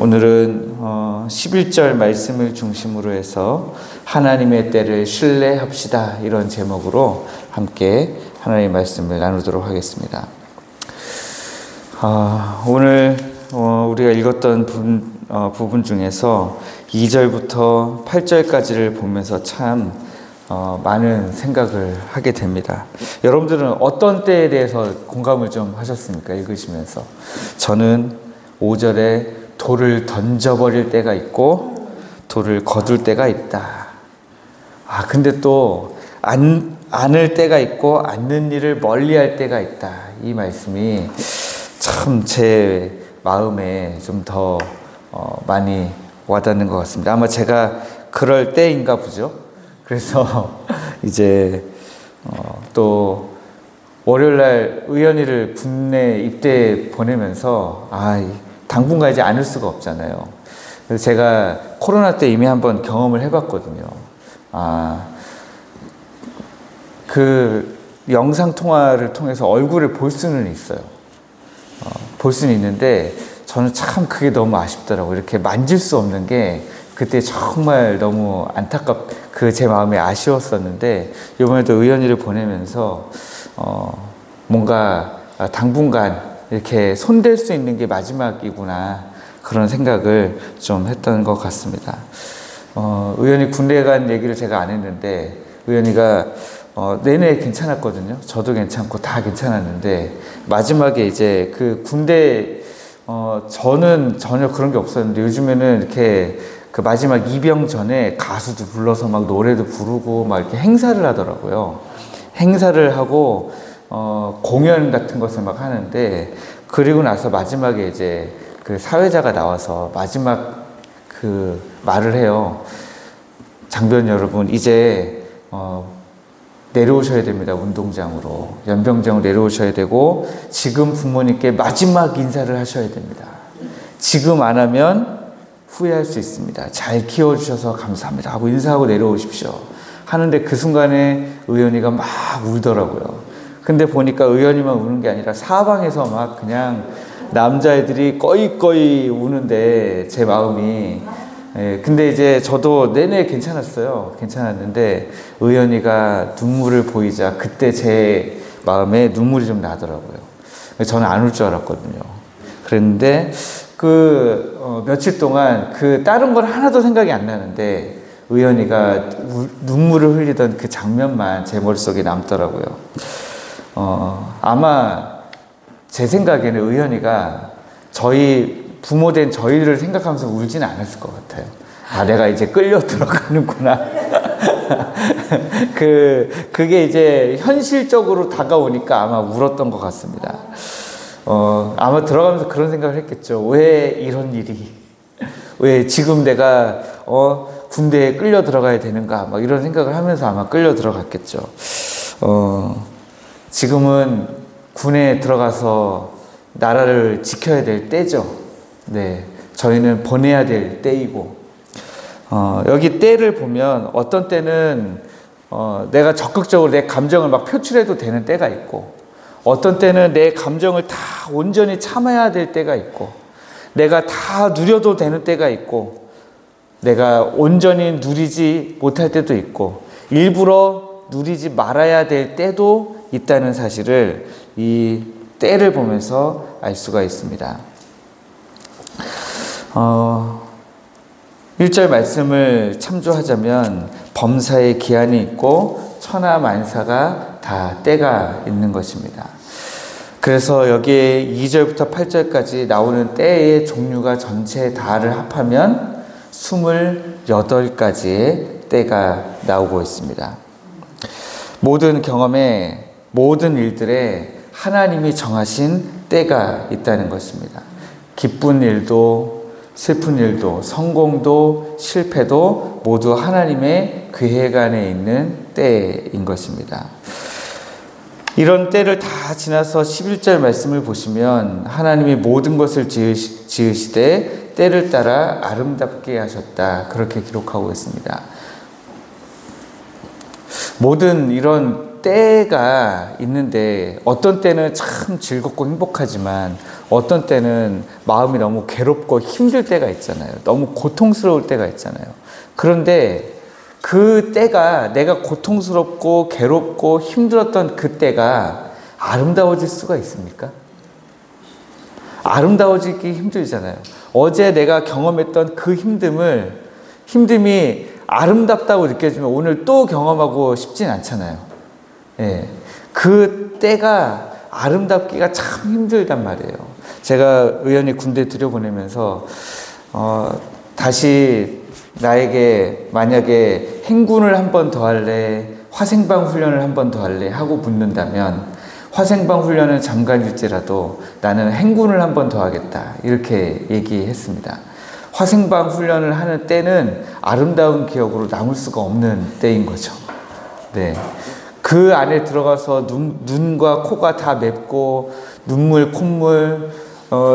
오늘은 11절 말씀을 중심으로 해서 하나님의 때를 신뢰합시다, 이런 제목으로 함께 하나님의 말씀을 나누도록 하겠습니다. 오늘 우리가 읽었던 부분 중에서 2절부터 8절까지를 보면서 참 많은 생각을 하게 됩니다. 여러분들은 어떤 때에 대해서 공감을 좀 하셨습니까? 읽으시면서. 저는 5절에 돌을 던져버릴 때가 있고 돌을 거둘 때가 있다. 근데 또 안을 때가 있고 않는 일을 멀리할 때가 있다. 이 말씀이 참 제 마음에 좀 더 많이 와닿는 것 같습니다. 아마 제가 그럴 때인가 보죠. 그래서 이제 또 월요일날 의연이를 국내 입대 보내면서 당분간 이제 않을 수가 없잖아요. 그래서 제가 코로나 때 이미 한번 경험을 해봤거든요. 그 영상 통화를 통해서 얼굴을 볼 수는 있어요. 볼 수는 있는데 저는 참 그게 너무 아쉽더라고요. 이렇게 만질 수 없는 게 그때 정말 너무 제 마음이 아쉬웠었는데, 이번에도 의연이를 보내면서 뭔가 당분간 이렇게 손댈 수 있는 게 마지막이구나, 그런 생각을 좀 했던 것 같습니다. 의연이 군대 간 얘기를 제가 안 했는데, 의연이가 내내 괜찮았거든요. 저도 괜찮고 다 괜찮았는데, 마지막에 이제 그 군대, 저는 전혀 그런 게 없었는데, 요즘에는 이렇게 그 마지막 입영 전에 가수도 불러서 막 노래도 부르고 막 이렇게 행사를 하더라고요. 행사를 하고, 공연 같은 것을 막 하는데, 그리고 나서 마지막에 이제 그 사회자가 나와서 마지막 그 말을 해요. 장병 여러분, 이제, 내려오셔야 됩니다. 운동장으로. 연병장으로 내려오셔야 되고, 지금 부모님께 마지막 인사를 하셔야 됩니다. 지금 안 하면 후회할 수 있습니다. 잘 키워주셔서 감사합니다 하고 인사하고 내려오십시오. 하는데 그 순간에 의연이가 막 울더라고요. 근데 보니까 의연이만 우는 게 아니라 사방에서 막 그냥 남자애들이 꺼이꺼이 우는데, 제 마음이. 근데 이제 저도 내내 괜찮았어요. 괜찮았는데 의연이가 눈물을 보이자 그때 제 마음에 눈물이 좀 나더라고요. 저는 안 울 줄 알았거든요. 그랬는데 며칠 동안 다른 건 하나도 생각이 안 나는데 의연이가 눈물을 흘리던 그 장면만 제 머릿속에 남더라고요. 아마 제 생각에는 의연이가 저희 부모된 저희를 생각하면서 울지는 않았을 것 같아요. 내가 이제 끌려 들어가는구나. 그게 이제 현실적으로 다가오니까 아마 울었던 것 같습니다. 아마 들어가면서 그런 생각을 했겠죠. 왜 이런 일이, 왜 지금 내가 군대에 끌려 들어가야 되는가, 막 이런 생각을 하면서 아마 끌려 들어갔겠죠. 지금은 군에 들어가서 나라를 지켜야 될 때죠. 네, 저희는 보내야 될 때이고, 여기 때를 보면 어떤 때는 내가 적극적으로 내 감정을 막 표출해도 되는 때가 있고, 어떤 때는 내 감정을 다 온전히 참아야 될 때가 있고, 내가 다 누려도 되는 때가 있고, 내가 온전히 누리지 못할 때도 있고, 일부러 누리지 말아야 될 때도 있다는 사실을 이 때를 보면서 알 수가 있습니다. 1절 말씀을 참조하자면 범사에 기한이 있고 천하만사가 다 때가 있는 것입니다. 그래서 여기에 2절부터 8절까지 나오는 때의 종류가 전체 다를 합하면 28가지의 때가 나오고 있습니다. 모든 경험에, 모든 일들에 하나님이 정하신 때가 있다는 것입니다. 기쁜 일도 슬픈 일도, 성공도 실패도 모두 하나님의 계획 안에 있는 때인 것입니다. 이런 때를 다 지나서 11절 말씀을 보시면 하나님이 모든 것을 지으시되 때를 따라 아름답게 하셨다, 그렇게 기록하고 있습니다. 모든 이런 때가 있는데 어떤 때는 참 즐겁고 행복하지만 어떤 때는 마음이 너무 괴롭고 힘들 때가 있잖아요. 너무 고통스러울 때가 있잖아요. 그런데 그 때가 내가 고통스럽고 괴롭고 힘들었던 그 때가 아름다워질 수가 있습니까? 아름다워지기 힘들잖아요. 어제 내가 경험했던 그 힘듦이 아름답다고 느껴지면 오늘 또 경험하고 싶진 않잖아요. 예. 그 때가 아름답기가 참 힘들단 말이에요. 제가 의원이 군대 들여보내면서 다시 나에게 만약에 행군을 한 번 더 할래, 화생방 훈련을 한 번 더 할래 하고 묻는다면 화생방 훈련은 잠깐일지라도 나는 행군을 한 번 더 하겠다 이렇게 얘기했습니다. 화생방 훈련을 하는 때는 아름다운 기억으로 남을 수가 없는 때인 거죠. 네. 그 안에 들어가서 눈과 코가 다 맵고 눈물, 콧물,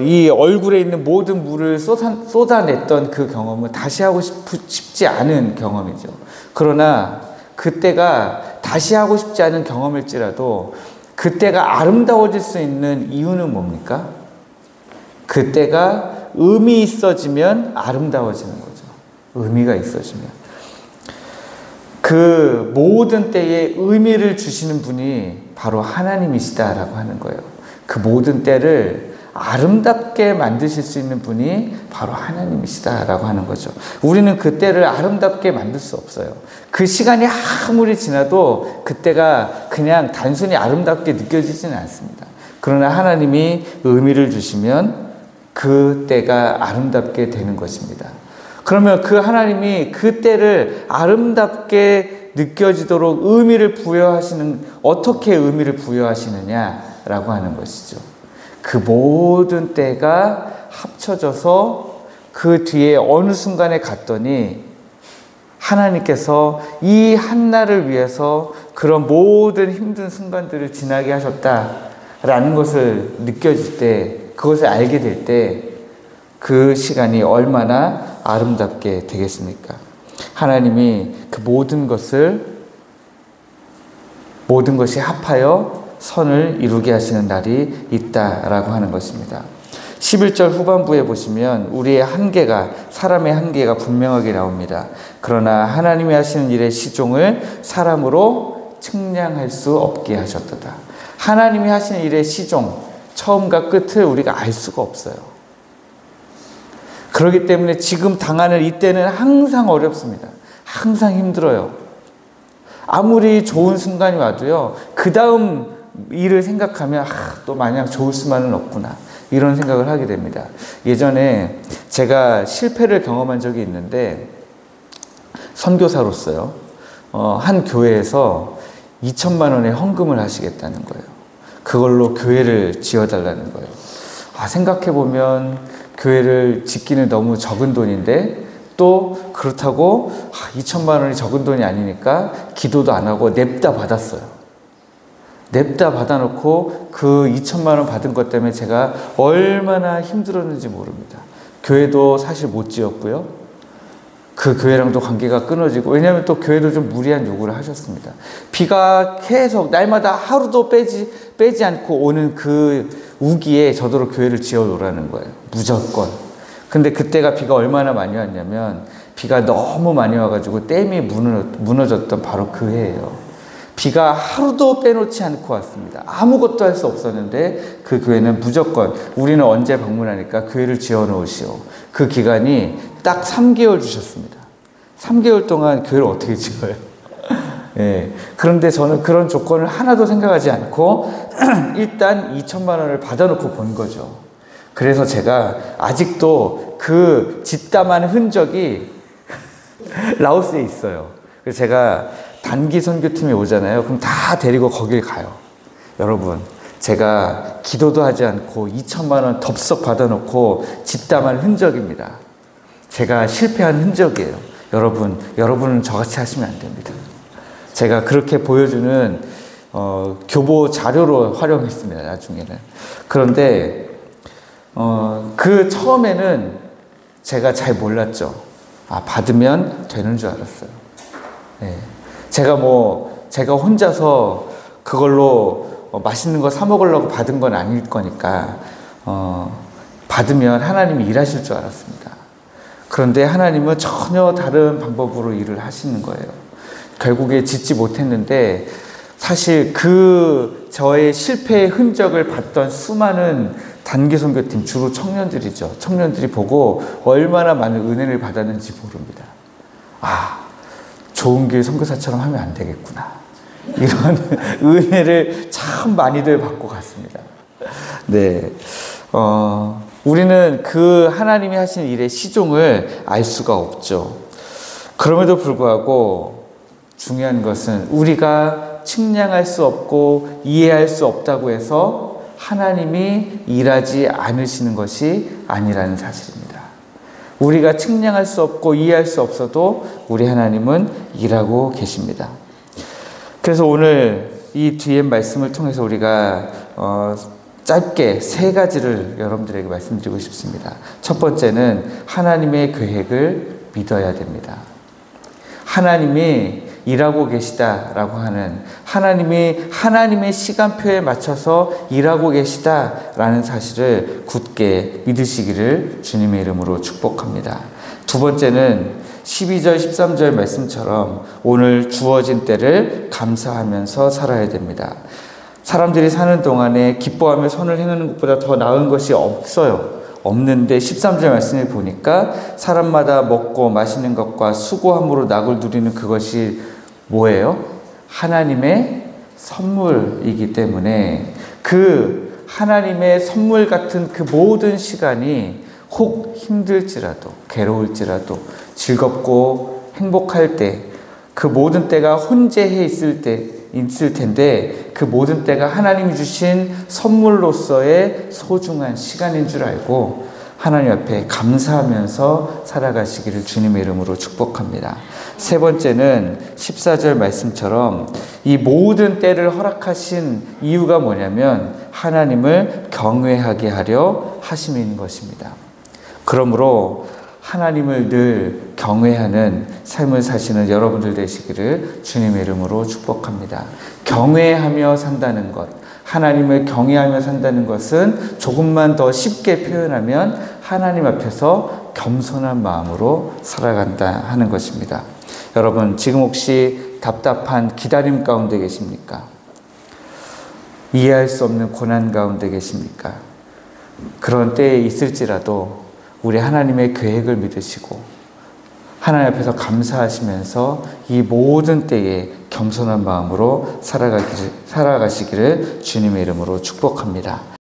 이 얼굴에 있는 모든 물을 쏟아냈던 그 경험은 다시 하고 싶지 않은 경험이죠. 그러나 그때가 다시 하고 싶지 않은 경험일지라도 그때가 아름다워질 수 있는 이유는 뭡니까? 그때가 의미 있어지면 아름다워지는 거죠. 의미가 있어지면. 그 모든 때에 의미를 주시는 분이 바로 하나님이시다라고 하는 거예요. 그 모든 때를 아름답게 만드실 수 있는 분이 바로 하나님이시다라고 하는 거죠. 우리는 그 때를 아름답게 만들 수 없어요. 그 시간이 아무리 지나도 그때가 그냥 단순히 아름답게 느껴지지는 않습니다. 그러나 하나님이 의미를 주시면 그 때가 아름답게 되는 것입니다. 그러면 그 하나님이 그 때를 아름답게 느껴지도록 어떻게 의미를 부여하시느냐라고 하는 것이죠. 그 모든 때가 합쳐져서 그 뒤에 어느 순간에 갔더니 하나님께서 이 한날을 위해서 그런 모든 힘든 순간들을 지나게 하셨다라는 것을 느껴질 때, 그것을 알게 될 때 그 시간이 얼마나 아름답게 되겠습니까? 하나님이 그 모든 것이 합하여 선을 이루게 하시는 날이 있다라고 하는 것입니다. 11절 후반부에 보시면 사람의 한계가 분명하게 나옵니다. 그러나 하나님이 하시는 일의 시종을 사람으로 측량할 수 없게 하셨도다. 하나님이 하시는 일의 시종, 처음과 끝을 우리가 알 수가 없어요. 그렇기 때문에 지금 당하는 이때는 항상 어렵습니다. 항상 힘들어요. 아무리 좋은 순간이 와도요, 그 다음 일을 생각하면 또 마냥 좋을 수만은 없구나 이런 생각을 하게 됩니다. 예전에 제가 실패를 경험한 적이 있는데 선교사로서요, 한 교회에서 2천만 원의 헌금을 하시겠다는 거예요. 그걸로 교회를 지어달라는 거예요. 생각해보면 교회를 짓기는 너무 적은 돈인데 또 그렇다고 2천만 원이 적은 돈이 아니니까 기도도 안 하고 냅다 받았어요. 냅다 받아놓고 그 2천만 원 받은 것 때문에 제가 얼마나 힘들었는지 모릅니다. 교회도 사실 못 지었고요. 그 교회랑도 관계가 끊어지고, 왜냐하면 또 교회도 좀 무리한 요구를 하셨습니다. 비가 계속 날마다 하루도 빼지 않고 오는 그 우기에 저더러 교회를 지어 놓으라는 거예요. 무조건. 근데 그때가 비가 얼마나 많이 왔냐면 비가 너무 많이 와가지고 댐이 무너졌던 바로 그 해예요. 비가 하루도 빼놓지 않고 왔습니다. 아무것도 할 수 없었는데 그 교회는 무조건 우리는 언제 방문하니까 교회를 지어 놓으시오. 그 기간이 딱 3개월 주셨습니다. 3개월 동안 교회를 어떻게 지어요? 예. 그런데 저는 그런 조건을 하나도 생각하지 않고 일단 2천만 원을 받아놓고 본 거죠. 그래서 제가 아직도 그 짓담한 흔적이 라오스에 있어요. 그래서 제가 단기 선교팀이 오잖아요. 그럼 다 데리고 거길 가요. 여러분, 제가 기도도 하지 않고 2천만 원 덥석 받아놓고 짓담한 흔적입니다. 제가 실패한 흔적이에요. 여러분은 저같이 하시면 안 됩니다. 제가 그렇게 보여주는 교보 자료로 활용했습니다. 나중에는. 그런데 그 처음에는 제가 잘 몰랐죠. 받으면 되는 줄 알았어요. 네. 제가 혼자서 그걸로 맛있는 거 사 먹으려고 받은 건 아닐 거니까 받으면 하나님이 일하실 줄 알았습니다. 그런데 하나님은 전혀 다른 방법으로 일을 하시는 거예요. 결국에 짓지 못했는데 사실 그 저의 실패의 흔적을 봤던 수많은 단기 선교팀, 주로 청년들이죠. 청년들이 보고 얼마나 많은 은혜를 받았는지 모릅니다. 아, 좋은 교회 선교사처럼 하면 안 되겠구나. 이런 은혜를 참 많이들 받고 갔습니다. 네, 우리는 그 하나님이 하신 일의 시종을 알 수가 없죠. 그럼에도 불구하고 중요한 것은 우리가 측량할 수 없고 이해할 수 없다고 해서 하나님이 일하지 않으시는 것이 아니라는 사실입니다. 우리가 측량할 수 없고 이해할 수 없어도 우리 하나님은 일하고 계십니다. 그래서 오늘 이 뒤에 말씀을 통해서 우리가 짧게 세 가지를 여러분들에게 말씀드리고 싶습니다. 첫 번째는 하나님의 계획을 믿어야 됩니다. 하나님이 일하고 계시다라고 하는, 하나님이 하나님의 시간표에 맞춰서 일하고 계시다라는 사실을 굳게 믿으시기를 주님의 이름으로 축복합니다. 두 번째는 12절 13절 말씀처럼 오늘 주어진 때를 감사하면서 살아야 됩니다. 사람들이 사는 동안에 기뻐하며 선을 행하는 것보다 더 나은 것이 없는데 13절 말씀을 보니까 사람마다 먹고 마시는 것과 수고함으로 낙을 누리는 그것이 뭐예요? 하나님의 선물이기 때문에 그 하나님의 선물 같은 그 모든 시간이 혹 힘들지라도 괴로울지라도 즐겁고 행복할 때 그 모든 때가 혼재해 있을 텐데 그 모든 때가 하나님이 주신 선물로서의 소중한 시간인 줄 알고 하나님 앞에 감사하면서 살아가시기를 주님의 이름으로 축복합니다. 세 번째는 14절 말씀처럼 이 모든 때를 허락하신 이유가 뭐냐면 하나님을 경외하게 하려 하심인 것입니다. 그러므로 하나님을 늘 경외하는 삶을 사시는 여러분들 되시기를 주님의 이름으로 축복합니다. 경외하며 산다는 것, 하나님을 경외하며 산다는 것은 조금만 더 쉽게 표현하면 하나님 앞에서 겸손한 마음으로 살아간다 하는 것입니다. 여러분, 지금 혹시 답답한 기다림 가운데 계십니까? 이해할 수 없는 고난 가운데 계십니까? 그런 때에 있을지라도 우리 하나님의 계획을 믿으시고 하나님 앞에서 감사하시면서 이 모든 때에 겸손한 마음으로 살아가시기를 주님의 이름으로 축복합니다.